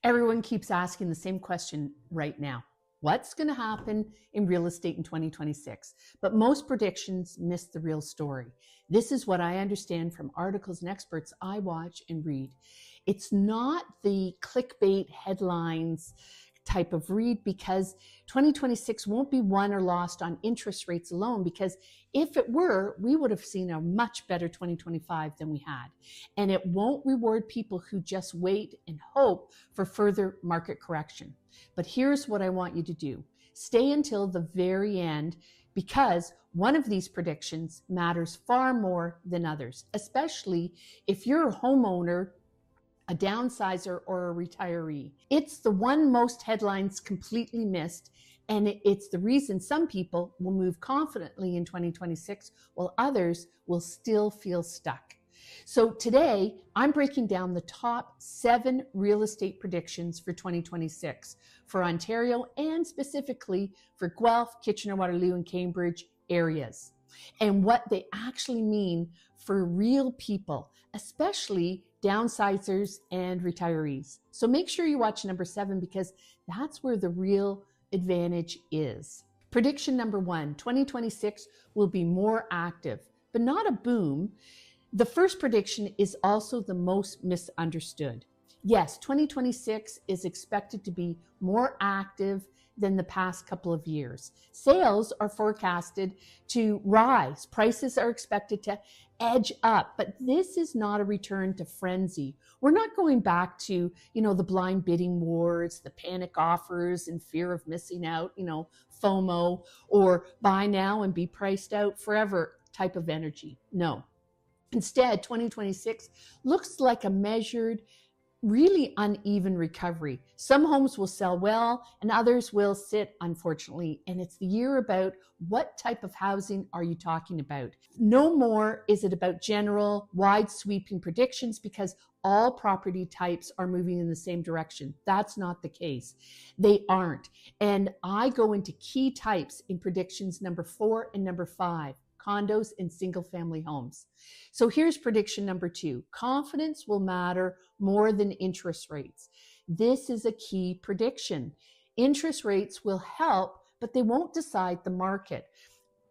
Everyone keeps asking the same question right now. What's going to happen in real estate in 2026? But most predictions miss the real story. This is what I understand from articles and experts I watch and read. It's not the clickbait headlines type of read, because 2026 won't be won or lost on interest rates alone, because if it were, we would have seen a much better 2025 than we had. And it won't reward people who just wait and hope for further market correction. But here's what I want you to do. Stay until the very end, because one of these predictions matters far more than others, especially if you're a homeowner, a downsizer, or a retiree. It's the one most headlines completely missed, and it's the reason some people will move confidently in 2026 while others will still feel stuck. So today, I'm breaking down the top 7 real estate predictions for 2026 for Ontario, and specifically for Guelph, Kitchener-Waterloo, and Cambridge areas, and what they actually mean for real people, especially downsizers and retirees. So make sure you watch number 7, because that's where the real advantage is. Prediction number 1, 2026 will be more active, but not a boom. The first prediction is also the most misunderstood. Yes, 2026 is expected to be more active than the past couple of years. Sales are forecasted to rise. Prices are expected to edge up, but this is not a return to frenzy. We're not going back to, the blind bidding wars, the panic offers and fear of missing out, FOMO, or buy now and be priced out forever type of energy. No. Instead, 2026 looks like a measured, really uneven recovery. Some homes will sell well and others will sit, unfortunately. And it's the year about what type of housing are you talking about. No more is it about general, wide sweeping predictions, because all property types are moving in the same direction. That's not the case. They aren't. And I go into key types in predictions number 4 and number 5. Condos and single family homes. So here's prediction number 2. Confidence will matter more than interest rates. This is a key prediction. Interest rates will help, but they won't decide the market.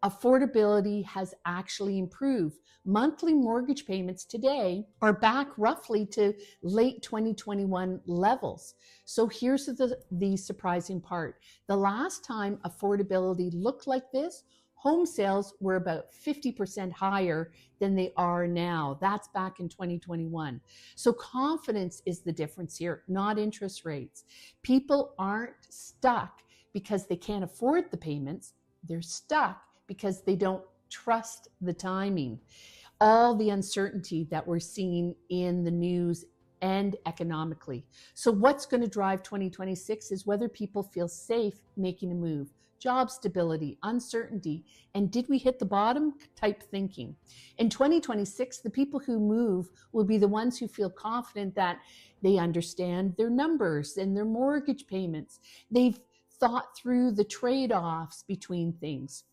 Affordability has actually improved. Monthly mortgage payments today are back roughly to late 2021 levels. So here's the surprising part. The last time affordability looked like this, home sales were about 50% higher than they are now. That's back in 2021. So confidence is the difference here, not interest rates. People aren't stuck because they can't afford the payments. They're stuck because they don't trust the timing. All the uncertainty that we're seeing in the news and economically. So what's going to drive 2026 is whether people feel safe making a move. Job stability, uncertainty, and did we hit the bottom type thinking. In 2026, the people who move will be the ones who feel confident that they understand their numbers and their mortgage payments. They've thought through the trade-offs between things,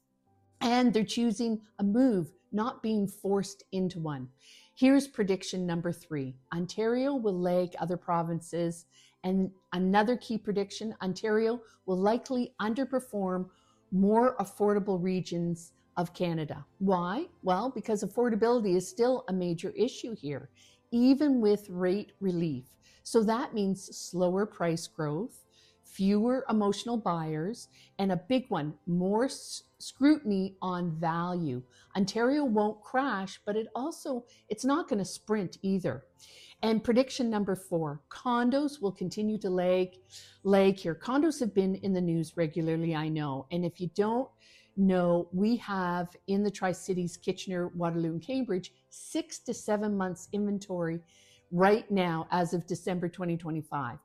and they're choosing a move, not being forced into one. Here's prediction number 3. Ontario will lag other provinces. And another key prediction, Ontario will likely underperform more affordable regions of Canada. Why? Well, because affordability is still a major issue here, even with rate relief. So that means slower price growth, fewer emotional buyers, and a big one, more scrutiny on value. Ontario won't crash, but it's not going to sprint either. And prediction number 4, condos will continue to lag here. Condos have been in the news regularly, I know. And if you don't know, we have in the Tri-Cities, Kitchener, Waterloo, and Cambridge, 6 to 7 months inventory right now as of December 2025.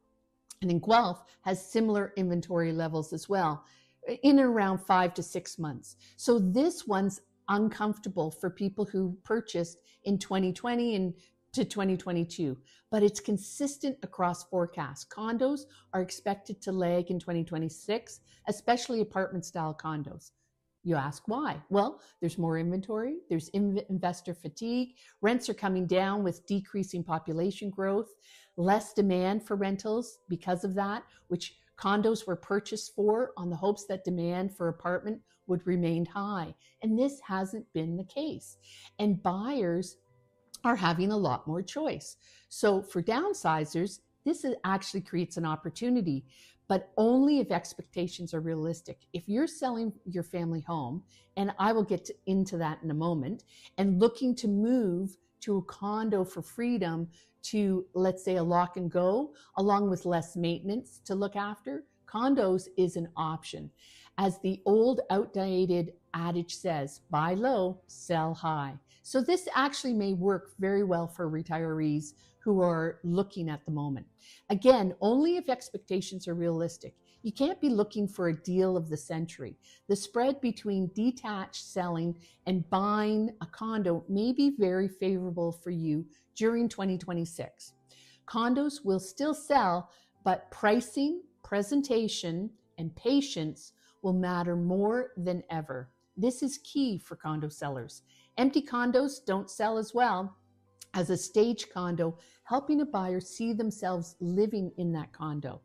And in Guelph has similar inventory levels as well, in and around 5 to 6 months. So this one's uncomfortable for people who purchased in 2020 and to 2022, but it's consistent across forecasts. Condos are expected to lag in 2026, especially apartment style condos. You ask why? Well, there's more inventory, there's investor fatigue, rents are coming down with decreasing population growth, less demand for rentals because of that, which condos were purchased for on the hopes that demand for apartment would remain high. And this hasn't been the case. And buyers are having a lot more choice. So for downsizers, this actually creates an opportunity, but only if expectations are realistic. If you're selling your family home, and I will get into that in a moment, and looking to move to a condo for freedom to, let's say, a lock and go, along with less maintenance to look after, condos is an option. As the old outdated adage says, buy low, sell high. So this actually may work very well for retirees who are looking at the moment. Again, only if expectations are realistic. You can't be looking for a deal of the century. The spread between detached selling and buying a condo may be very favorable for you during 2026. Condos will still sell, but pricing, presentation, and patience will matter more than ever. This is key for condo sellers. Empty condos don't sell as well as a stage condo, helping a buyer see themselves living in that condo.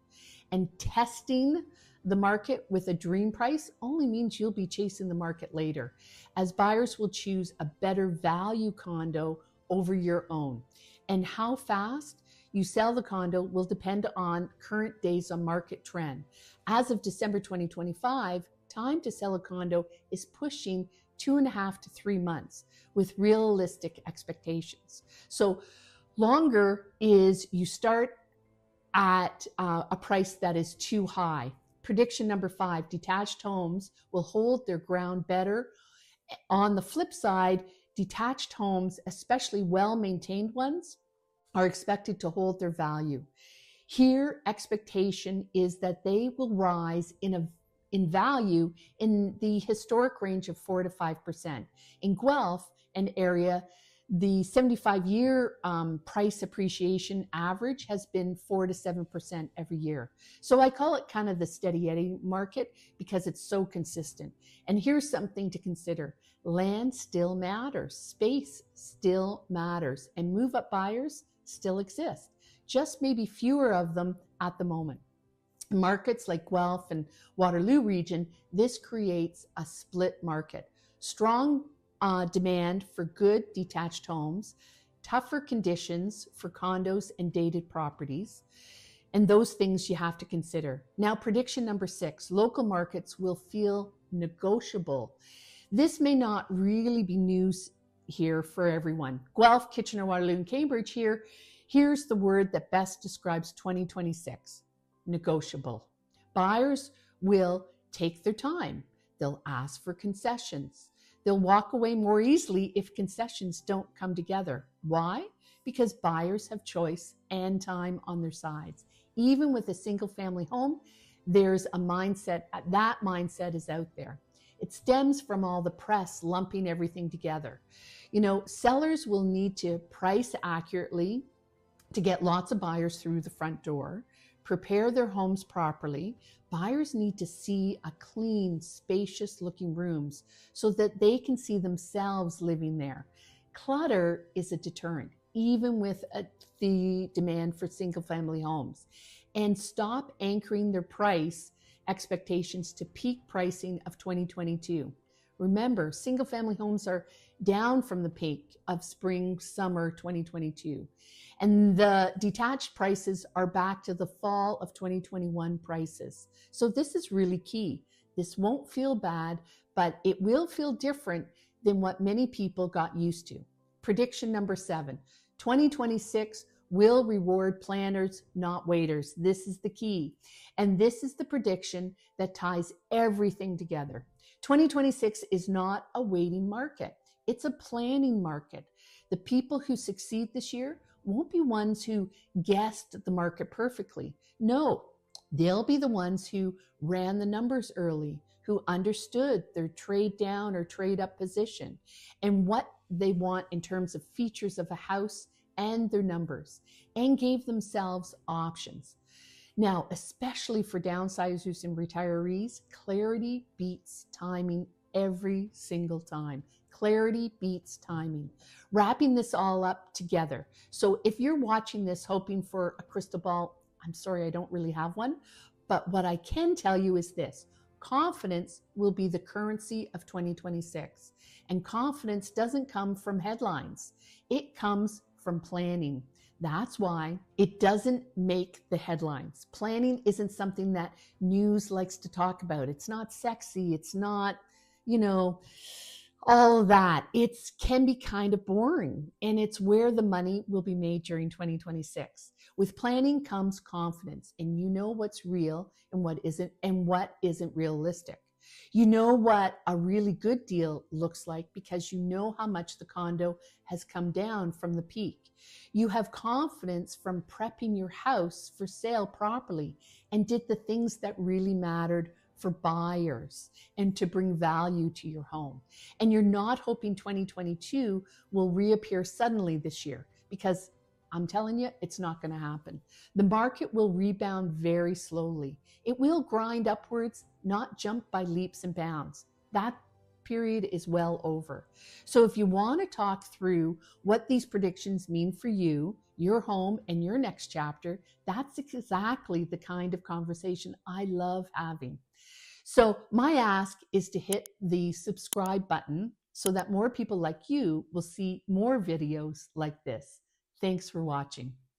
And testing the market with a dream price only means you'll be chasing the market later, as buyers will choose a better value condo over your own. And how fast you sell the condo will depend on current days on market trend. As of December 2025, time to sell a condo is pushing 2.5 to 3 months with realistic expectations. So longer is you start at a price that is too high. Prediction number 5, detached homes will hold their ground better. On the flip side, detached homes, especially well-maintained ones, are expected to hold their value. Here, expectation is that they will rise in value in the historic range of 4 to 5%. In Guelph, an area, the 75-year price appreciation average has been 4 to 7% every year. So I call it kind of the steady Eddie market because it's so consistent. And here's something to consider. Land still matters, space still matters, and move-up buyers still exist. Just maybe fewer of them at the moment. In markets like Guelph and Waterloo region, this creates a split market. Strong demand for good detached homes, tougher conditions for condos and dated properties, and those things you have to consider. Now, prediction number 6, local markets will feel negotiable. This may not really be news here for everyone. Guelph, Kitchener-Waterloo, and Cambridge here. Here's the word that best describes 2026, negotiable. Buyers will take their time. They'll ask for concessions. They'll walk away more easily if concessions don't come together. Why? Because buyers have choice and time on their sides. Even with a single family home, there's a mindset, that mindset is out there. It stems from all the press lumping everything together. You know, sellers will need to price accurately to get lots of buyers through the front door, prepare their homes properly. Buyers need to see a clean, spacious looking rooms so that they can see themselves living there. Clutter is a deterrent, even with the demand for single family homes. And stop anchoring their price expectations to peak pricing of 2022. Remember, single family homes are down from the peak of spring, summer 2022. And the detached prices are back to the fall of 2021 prices. So this is really key. This won't feel bad, but it will feel different than what many people got used to. Prediction number 7, 2026 will reward planners, not waiters. This is the key. And this is the prediction that ties everything together. 2026 is not a waiting market. It's a planning market. The people who succeed this year won't be ones who guessed the market perfectly. No, they'll be the ones who ran the numbers early, who understood their trade down or trade up position and what they want in terms of features of a house and their numbers, and gave themselves options. Now, especially for downsizers and retirees, clarity beats timing every single time. Clarity beats timing. Wrapping this all up together. So if you're watching this hoping for a crystal ball, I'm sorry, I don't really have one. But what I can tell you is this: confidence will be the currency of 2026. And confidence doesn't come from headlines. It comes from planning. That's why it doesn't make the headlines. Planning isn't something that news likes to talk about. It's not sexy. It's not, all of that. It can be kind of boring, and it's where the money will be made during 2026. With planning comes confidence, and you know what's real and what isn't realistic. You know what a really good deal looks like because you know how much the condo has come down from the peak. You have confidence from prepping your house for sale properly and did the things that really mattered for buyers and to bring value to your home. And you're not hoping 2022 will reappear suddenly this year, because I'm telling you, it's not going to happen. The market will rebound very slowly. It will grind upwards, not jump by leaps and bounds. That period is well over. So if you want to talk through what these predictions mean for you, your home, and your next chapter, that's exactly the kind of conversation I love having. So my ask is to hit the subscribe button so that more people like you will see more videos like this. Thanks for watching.